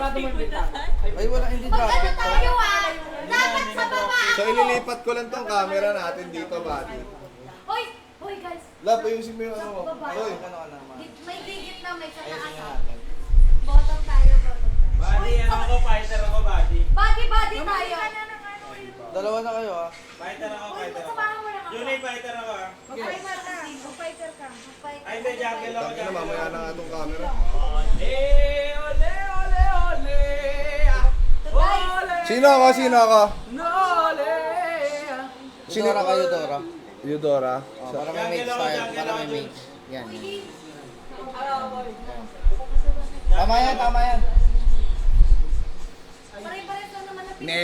Sarado mo yung bintana. Ay, wala, hindi Pag ano traffic. tayo dapat sa baba So ililipat ko lang tong camera natin dito, buddy. Hoy! Hoy guys! Love, ayusin mo yung ano mo. Baba. Hoy. Ano ka naman? May digit na may sa Ayusin taas. nga ah. natin. Bottom tayo, bottom tayo. Buddy, ano ako, fighter ako, buddy. Body tayo. Dalawa na kayo ah. Fighter ako, Hoy, fighter ako. magsamahan mo lang ako. Junay, fighter ako ah. Mag-fighter ka. Mag-fighter ka. Mag-fighter Ay, hindi, jungle ako, Tangina, jungle mamaya ako. na nga tong camera. Ole, ole, ole, ole. Ole. Sino ako? Sino ako? Nole. Sino Dora kayo, Dora? Eudora. Oh, para may mix tayo. Para may mix. Yan. Tama yan, tama yan. Pare-pares lang naman na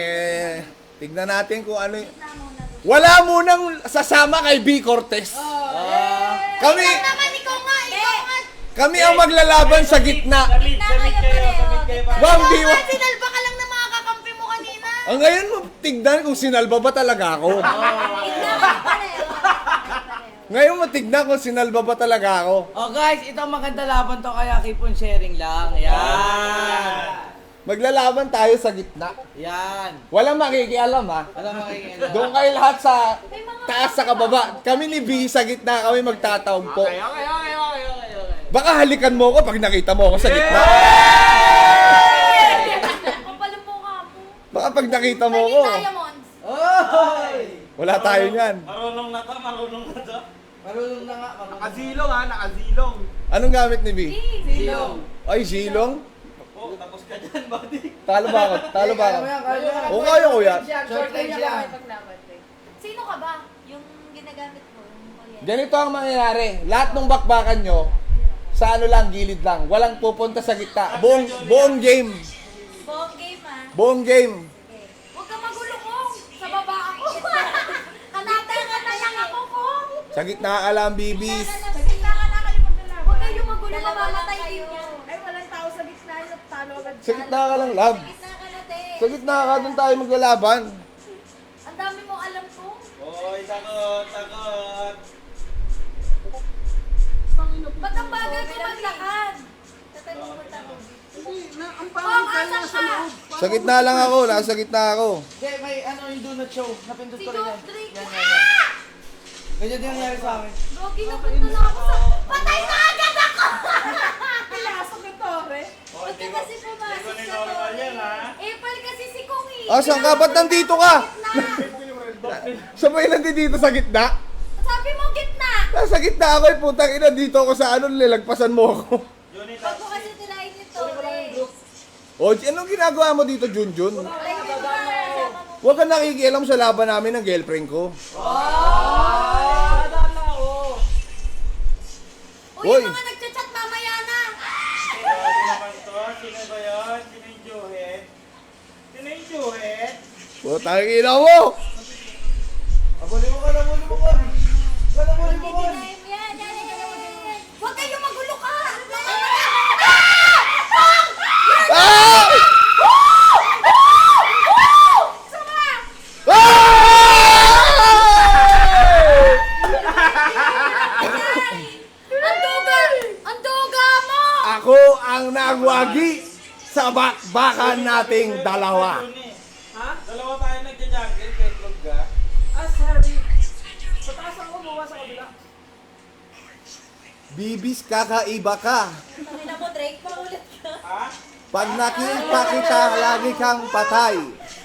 Tignan natin kung ano y- Wala munang sasama kay B. Cortez. Kami, naman, ikaw nga. kami ang maglalaban sa gitna. Samid kayo, samid kayo, buddy. Bang B. Sinalba ka lang ng mga kakampi mo kanina. Ang ngayon mo, tignan kung sinalba ba talaga ako. Ngayon mo, tignan kung sinalba ba talaga ako. Oh guys, ito ang maganda laban to kaya keep on sharing lang. Yan. Maglalaban tayo sa gitna. Yan. Walang makikialam ha. Wala makikialam. Doon kayo lahat sa taas sa kababa. Kami ni B sa gitna, kami magtatawagpo. Okay. Baka halikan mo ako pag nakita mo ako sa gitna. Kapal mo ka po. Baka pag nakita mo ako, Diamonds. Oy! wala tayo niyan. Marunong na to, marunong na to. Marunong na nga. Nakazilong ha, nakazilong. Anong gamit ni B? Silong. Ay, silong? Oh, tapos ka dyan, buddy. Talo ba ako? Talo ba ako? Kaya mo yan. O kaya ko yan. Short range yan. Sino ka ba? Yung ginagamit mo? Yung kuryente? Ganito ang mangyayari. Lahat ng bakbakan nyo, sa ano lang, gilid lang. Walang pupunta sa gitna. Buong game. Buong game ah. Buong game. Okay. Huwag ka magulo ko. Sa baba ako. Kanatay ka na lang ako ko. Sa gitna ka lang, bibis. Sa gitna ka na kayo maglalaban. Huwag kayo magulo, mamamatay din yan. Ay, walang tao sa gitna yung talo agad. Sa gitna ka lang, love. Sa gitna ka na, te. Sa gitna ka, doon tayo maglalaban. Ang dami mong alam ko. Oy, takot, takot. Ba't ang bagal ko maglakad? Tatay mo ako. Ang Oh, pangit asan sa ka? loob. Sa gitna lang ako, nasa gitna ako. Hindi, may ano yung donut show. Napindot Si ko rin yan. Drake. Yan. Ganyan din nangyari sa amin. Rocky, napunta na ako sa... Patay na agad ako! Pilasok ng tore. Huwag ka kasi pumasok Hindi ko sa normal yan, ha? Apple kasi si Kong eh. Ah, saan ka? Ba't nandito ka? Gitna. Sa ba nandito sa gitna? Sabi mo gitna. Nasa gitna ako, eh, putang ina, dito ako sa ano, nilagpasan mo ako. Junay, Huwag mo kasi tirahin ito, eh. O, anong ginagawa mo dito, Junjun? Like, ito ba? Kasama mo. Huwag ka nakikialam sa laban namin ng girlfriend ko. Uy, Uy. yung mga nagchat-chat mamaya na. sino naman to? Sino ba yun? Sino yung Juhet? Sino yung Juhet? Putang ina mo! Abuli mo ka, abuli mo ka. Abuli mo ka. Deny mo yan. Yan. Huwag kayo magulo ka. Ah! Ang duga mo. Ako ang nagwagi sa bakbakan nating dalawa. Junay. Ha? Dalawa tayo nagja-jungle, ketlog ka. Ah, sorry. Pataas ako, buwa sa kabila. Bibis, kakaiba ka. Tangina mo, Drake, paulit ka. Ha? Pag nakita kita, lagi kang patay.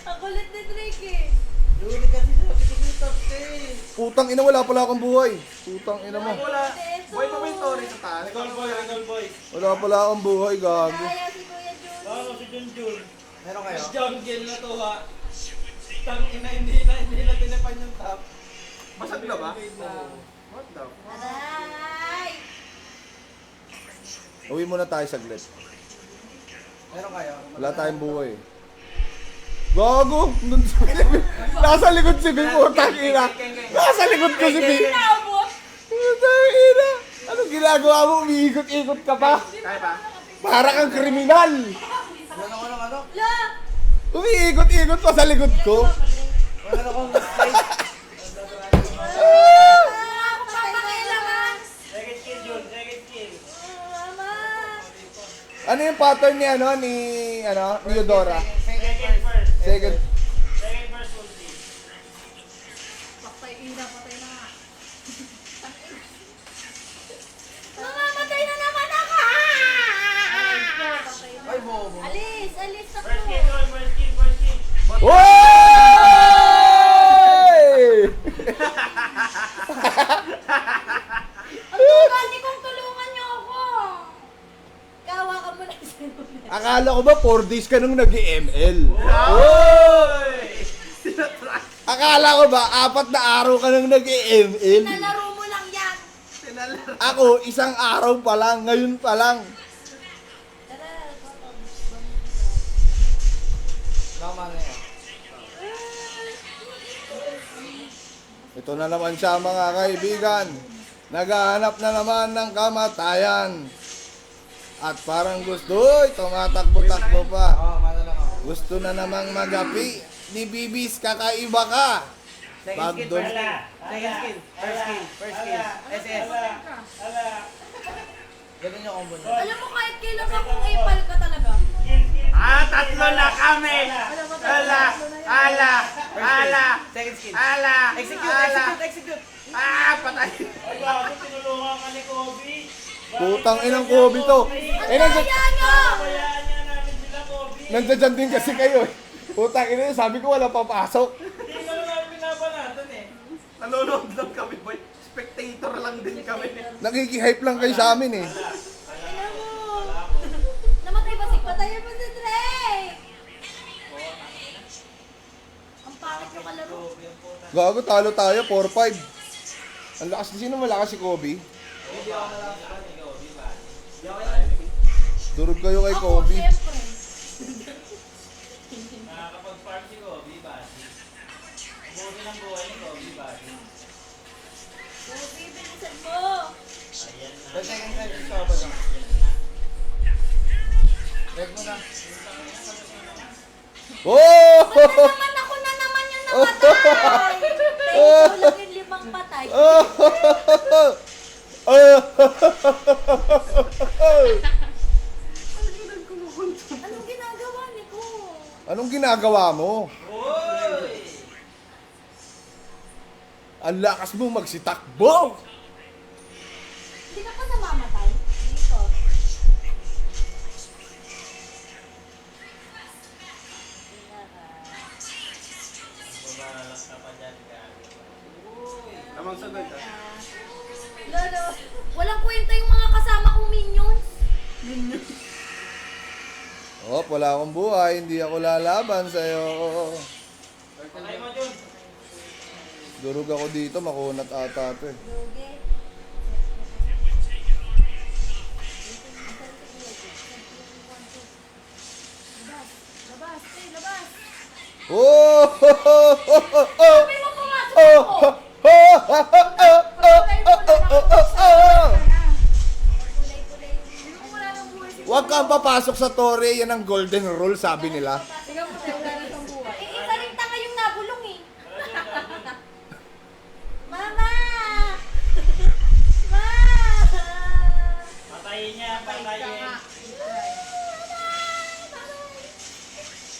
Ang kulit ni Drake eh. Luli kasi sa pagkikita, eh. Putang ina, wala pala akong buhay. Putang ina mo. Boy, pa ba yung Tori sa taas? Recall boy, recall boy. Wala pala akong buhay, gago. Kaya si Kuya Jun. Ano si Junjun? Meron kayo? Jungle na to ha. Tangina, hindi na tinapan yung top. Basag na ba? What the? Aray! Uwi muna tayo saglit. Meron kayo? Wala tayong buhay. Gago! Nun si Philip. Nasa likod si Philip. Putang ina. Nasa likod ko si Philip. Putang ina. Anong ginagawa mo? Umiikot-ikot ka pa? Kaya pa? Para kang kriminal. Ano? La! Umiikot-ikot pa sa likod ko. Wala akong slide. Wala akong papakialaman. Second kill, Jun. Second kill. Mama! Ano yung pattern ni ni Eudora? Second first. Second. Second first ulti. Patay ina, patay na nga. Mamamatay na naman ako! Ay, bobo. Alis, alis sa First kill, ko. Lord. First kill, first kill. Oy! Ang tugali kong tulungan niyo ako. Kawa ka muna sa cellphone. Akala ko ba 4 days ka nung nag-ML? Akala ko ba 4 na araw ka nung nag-ML? Nalaro mo lang yan. Ako, isang araw pa lang, ngayon pa lang. Tara, Tama na yan. Ito na naman siya mga kaibigan. Naghahanap na naman ng kamatayan. At parang gusto, tumatakbo-takbo pa. Oo, mana lang ako. Gusto na namang magapi. Ni Bibis, kakaiba ka. Second skill, Pagdun- first skill. Second skill, first skill, first skill. SS. Ala. Ganun yung combo niya. Alam mo kahit kailan ka kung ipal ka talaga. Kill, kill. Tatlo na kami! Ala! Second skill. Ala! Execute. Patay! Ay, bago tinulungan ka ni Kobe. Putang inang Kobe to. Eh, Ang daya nyo! Bayaan niya namin sila, Kobe. nandiyan din kasi kayo eh. Putang ina, sabi ko wala papasok. Hindi ka naman pinapanatan eh. Nanonood lang kami, boy. Spectator lang din kami. Nakikihype lang kayo sa amin eh. Ina mo! Namatay ba si Patayin mo si Drake! Ang pangit yung kalaro. Gago, talo tayo, 4-5. Ang lakas, sino malakas si Kobe? Durog kayo kay Ako, Kobe. syempre. Nakakapag-farm si Kobe, basi. Buti ng buhay ni Kobe, basi. Kobe, bilisan mo! Ayan na. The second time, ito ba lang? Red mo na. Oh! Naman ako na naman yung namatay! Thank you lang yung 5 patay. Anong ginagawa ni ko? Anong ginagawa mo? Uy! Ang lakas mo magsitakbo! Hindi ka pa namamatay? Dito. Bumalas ka pa dyan, gago. Tamang sagot, Lolo, walang kwenta yung mga kasama kong minions. Oh, wala akong buhay, hindi ako lalaban sa'yo. Patay mo, Jun. Durog ako dito, makunat ata ito eh. Lugi. Labas, labas. Oh! Sabi mo pumasok ako. Kulay-kulay. Hindi mo wala ng buhay si Huwag kang papasok sa tore, yan ang golden rule, sabi nila. Tingnan mo tayo, wala ng buhay. Eh, isa rin tanga yung nabulong eh. Mama! Ma! Patayin niya, patayin.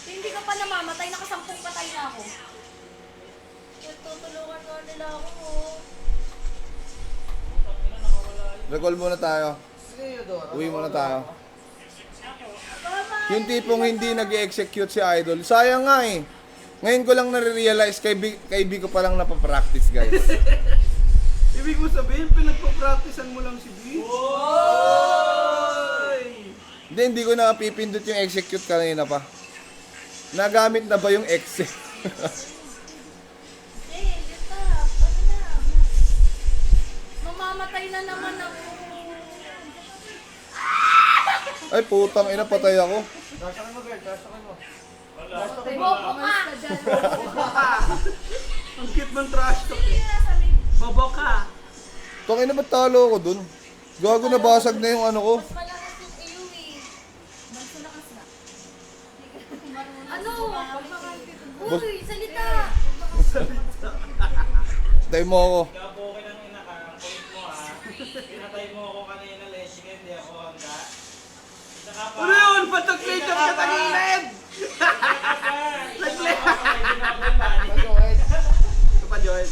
Hindi ka pa namamatay, nakasampung patay na ako. Tutulungan nga nila ako. Recall muna tayo. Sige, Eudora. Uwi muna tayo. Mama! Yung tipong hindi nag-execute si Idol, sayang nga eh. Ngayon ko lang nare-realize, kay B ko pa lang napapractice, guys. Ibig mo sabihin, pinagpa-practicean mo lang si B? Hindi ko napipindot yung execute kanina pa. Nagamit na ba yung exit? Hey, stop! Ano na? Mamamatay na naman ako. Ay, putang ina, patay ako. Trasakin mo, girl. Trasakin mo. Bobo ka! Ang cute ng trash talk eh. Bobo ka. Tangina, ba't talo ako dun? Gago, nabasag na yung ano ko. Mas malakas yung iyo eh. Mas malakas na. Ano? Uy, salita! Tay mo ako. Ikaw po okay ng ina ka. Ang kulit mo ha. Pinatay mo ako kanina, Leshing, hindi ako hangga. Ano yun? Patag-plate ka tagilid! Ito pa, Joel.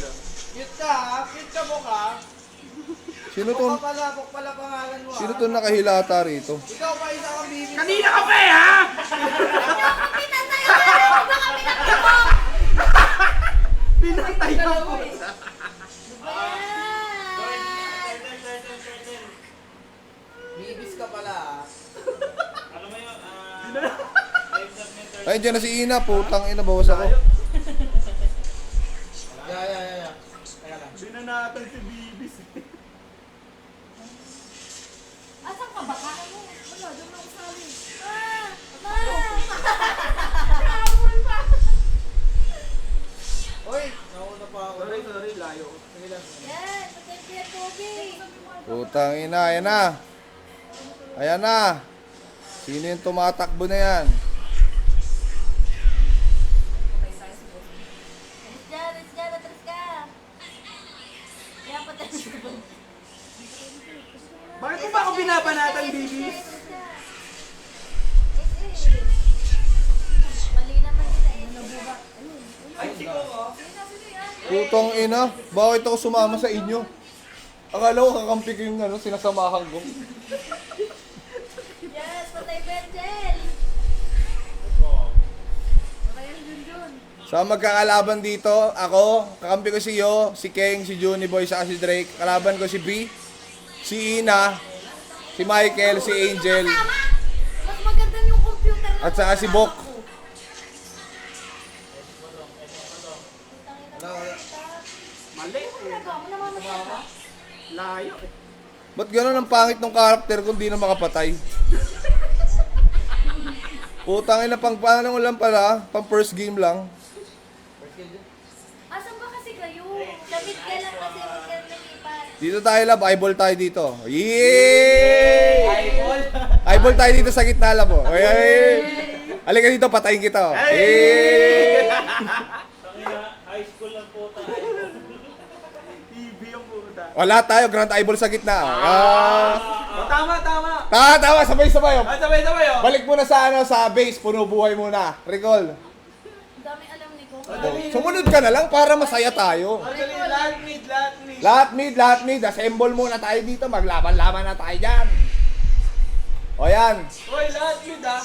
Cute ka ha? Cute ka mukha. Sino to? Buk pala pangalan mo ha? Sino to nakahilata rito? Ikaw pa isa kang bibi. Kanina ka pa eh, ha? Pinatay ako! Baka pinatay mo! Pinatay ka po. Bibis ka pala ha? Alam mo yun, Ay, dyan na si Ina. Putang ina, bawas ako. Yeah. Teka lang. Binanatan si Bibis. Asan ka ba ka? Wala, doon ako sali. Ma! Hoy, nauna pa ako. Sorry, layo. Sige lang. Yan, patay ko yan, tubig. Putang ina, ayan na. Ayan na. Sino yung tumatakbo na yan? Alis dyan, atras ka. Kaya patay ko. Bakit mo ba ako binabanatan, Bibis? Mali naman kita eh. Ay, sigaw ko. Putang ina, bakit ako sumama sa inyo? Akala ko kakampi ko yung sinasamahan ko. Yes, patay Bendel. Patayan Junjun. Sa magkakalaban dito, ako, kakampi ko si Yo, si Keng, si Juni Boy, saka si Drake. Kalaban ko si B, si Ina, si Michael, si Angel, Mas maganda yung computer na. at saka si Bok. Mali. Ginagawa mo namamasya ka. Layo eh. Ba't gano'n ang pangit ng karakter kung di na makapatay? Putang ina, pang paano lang pala, pang first game lang. Asan ba kasi kayo? Damit ka lang kasi huwag ka lumipat. Dito tayo lab, eyeball tayo dito. Yay! Eyeball. Eyeball tayo dito sa gitna lab oh. Ay, ay. Halika dito, patayin kita oh. Yay! Tangina, high school lang po tayo. TV yung puta. Wala tayo, grand eyeball sa gitna. Tama. Tama, sabay-sabay oh. Sabay, oh. Balik muna sa sa base, puno buhay muna. Recall. Ang dami alam ni Kong. Sumunod ka na lang para masaya tayo. Madali, lahat mid. Lahat mid. Assemble muna tayo dito. Maglaban-laban na tayo dyan. O yan. Hoy, lahat mid ah.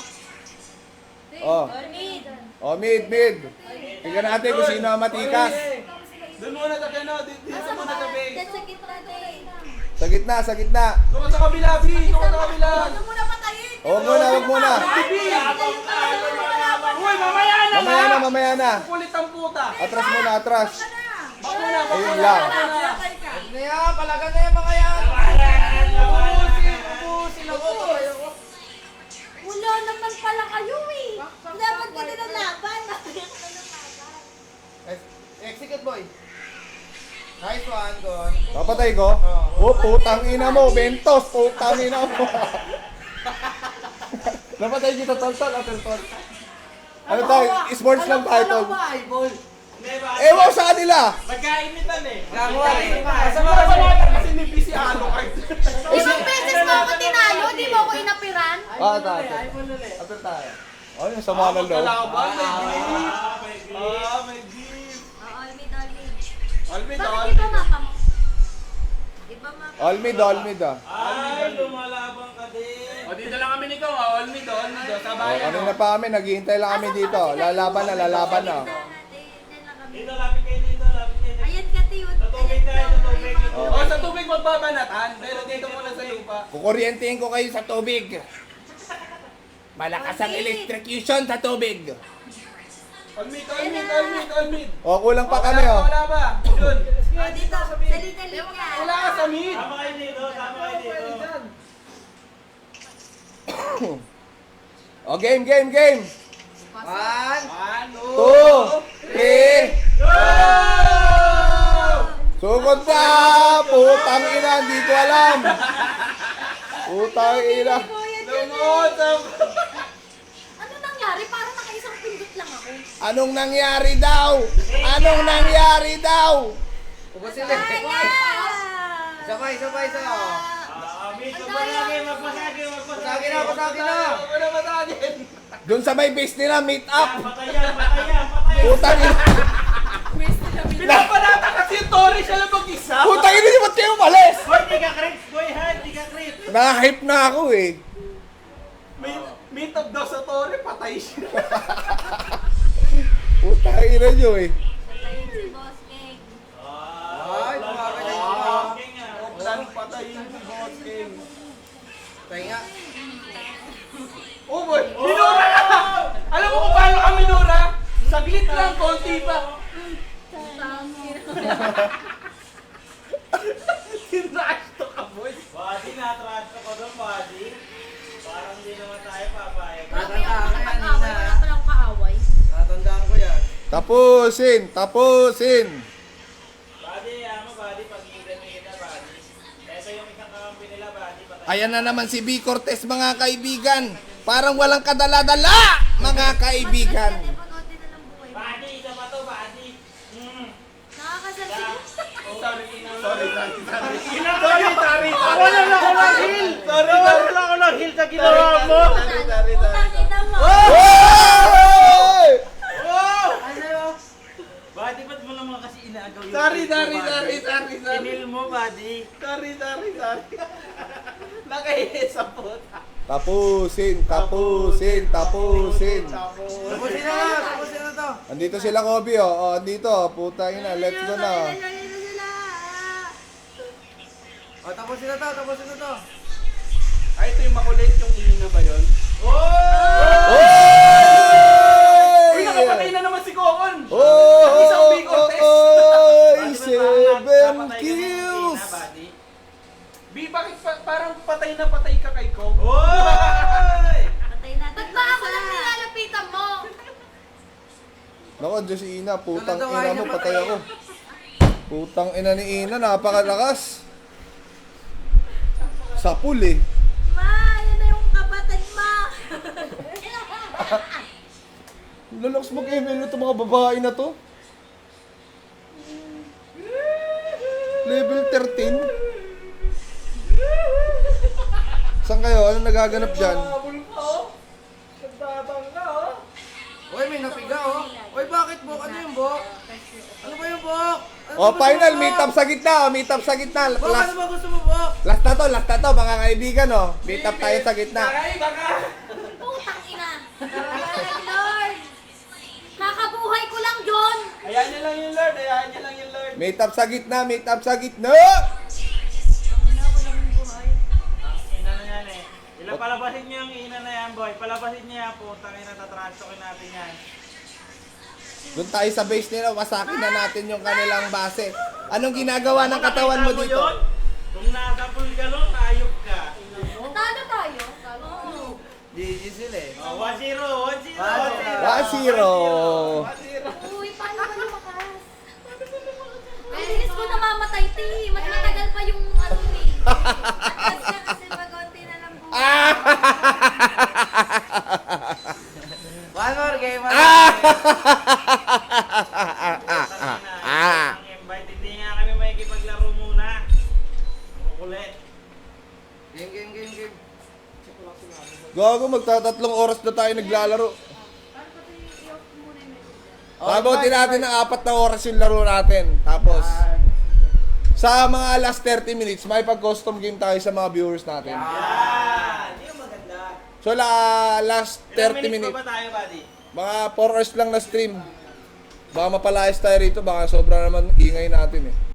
Oh. Mid. O mid. Tingnan natin kung sino ang matikas. Doon muna sa kano, dito Asan muna ba? sa base. Diyan sa gitna din. Sa gitna. Doon ka sa kabila, B. Doon ka sa kabila. Ano muna patayin? Huwag muna. Uy, mamaya na. Mamaya na. Kulit ang puta. Atras muna, atras. Bako na. Ayun lang. Ano yan? Palagan na yan mga yan. Ubusin ako. Wala naman pala kayo eh. Dapat ka din ang laban. Execute boy. Nice one, Gon. Papatay ko? Oh, putang ina mo. Bentos, putang ina mo. Napatay kita, tol. Ano tayo? Sports lang tayo, tol. Eyeball. Ewan ko sa kanila. Magkainitan eh. Kasi ni PC Alucard. Ibang beses mo ako tinalo, di mo ako inapiran. Tayo. After tayo. Oh, yung sama ng loob. Kalaban, may beef. May beef. May beef. Almid. Almid, Bakit iba mapa mo? Iba mapa. All mid ah. Ay, lumalabang ka din. O, dito lang kami ni Go. All mid. Oh, Sabayan. kanina pa kami, naghihintay lang kami dito. Lalaban na. Dito, lapit kayo dito. Ayan ka, Tiyo. Sa tubig tayo, sa tubig. O, sa tubig magbabanatan. Pero dito muna sa lupa. Kukuryentehin ko kayo sa tubig. Malakas ang electrocution sa tubig. All mid. O, kulang pa kami oh. Wala ba? Yun. O, dito. Sa linya. Wala ka sa mid. Tama kayo dito. O, game. 1, 1, 2, 3. Sugod na! Putang ina, hindi ko alam. Putang ina. Lumot. Ano nangyari? Parang nakaisang pindot lang ako. Anong nangyari daw? ubusin na. Ayan! Sabay. Mid Magpasagi, magpasagi, Patagin na, patagin na. Wala matagin. Doon sa may base nila, meet up. Patayan, patayan, patayan. Putang ina. Pinapanata kasi yung Tori siya lang mag-isa. Putang ina, di ba't kayo umalis? Boy, di ka creeps, boy, ha? Di ka creeps. Na-hype na ako eh. Meet up daw sa Tori, patay siya. Putang ina nyo eh. Patayin si Boss King. Ay, kumakita yung Ah, mga. okay nga. Plan patayin si Boss King. Tayo nga. Oh boy, minura ka! Alam mo kung paano ka minura? Saglit lang, konti pa. Tinrash to ka, boy. Body, na-trash ko doon, body. Parang hindi naman tayo papayag. Grabe ako nakapag-away. Wala pa lang kaaway. Tatandaan ko yan. Tapusin, tapusin. Body, ano, body, pag-iigan nila, body. Ito yung isang kakampi nila, body, patayin. Ayan na naman si B. Cortez, mga kaibigan. Parang walang kadala-dala, mga kaibigan. Pag-unti na lang buhay. Body, isa pa to, body. Nakakasal Sorry, Sorry. Wala na ako ng heal. Sorry, wala ako ng heal sa ginawa mo. Utang ina mo. Hey! Body, ba't mo naman kasi inaagaw yung Sorry, heal mo, sorry. body? Inil mo, body. Sorry. Nakahiya sa puta. Tapusin, tapusin, tapusin. Tapusin na, tapusin na to. Andito sila, Kobe, oh. Oh, andito. Putang ina, let's go na. O, tapusin na to, tapusin na to. Ay, ito yung makulit, yung ihina ba yun? Uy, nakapatay na naman si Kokon! Oh! Ang isang big Cortez! Oy! 7 kills! B, bakit parang patay na patay ka kay Kong? Oy! Patay na. Ba't ba ako lang nilalapitan mo? Naku, Diyos Ina, putang ina mo, patay ako. Putang ina ni Ina, napakalakas. Sapul eh. Ma, yan na yung kapatid mo. Lalakas mag-ML na itong mga babae na to. Level 13. Saan kayo? Anong nagaganap dyan? Habol ka, oh! Nagtatang ka, oh! Uy, may napiga, oh. Uy, bakit, Bok? Ano yung Bok? Ano ba yung Bok? Ano Oh, ba gusto final, mo, meet Bok? up sa gitna, oh, meet up sa gitna. Bok, ano Last, ba gusto mo, Bok? last na to, mga kaibigan, oh. Meet up tayo sa gitna. Ay, baka! Putang ina. Lord. Kakabuhay ko lang, John. Hayaan niya lang yung Lord, hayaan niya lang yung Lord. Meet up sa gitna, meet up sa gitna. Ina na yan eh. Palabasin niyo yung ina na yan, boy. Palabasin niyo yan, putang ina, tatrastokin natin yan. Doon tayo sa base nila, wasakin na natin yung kanilang base. Anong ginagawa ng katawan mo Nakita dito? yun? Kung nasa pool ka nun, ayok ka. Talo tayo. Oo. GG sila eh. Oh, 1-0, 1-0, 1-0. Uy, paano ba lumakas? Ang bilis ko namamatay, ti. Mas matagal pa yung ano eh. At kasi kasi pag-unti na lang buhay. One more game, one Ah! more game. Ang invite, hindi nga kami makikipaglaro muna. Kukulit. Game. Gago, magtatatlong oras na tayo naglalaro. Pabuti natin ng 4 na oras yung laro natin. Tapos, sa mga last 30 minutes, may pag-custom game tayo sa mga viewers natin. Hindi yung maganda. So, last Ilang 30 minutes minutes, pa ba tayo, buddy? mga 4 hours lang na stream. Baka mapalayas tayo rito, baka sobra naman ingay natin eh.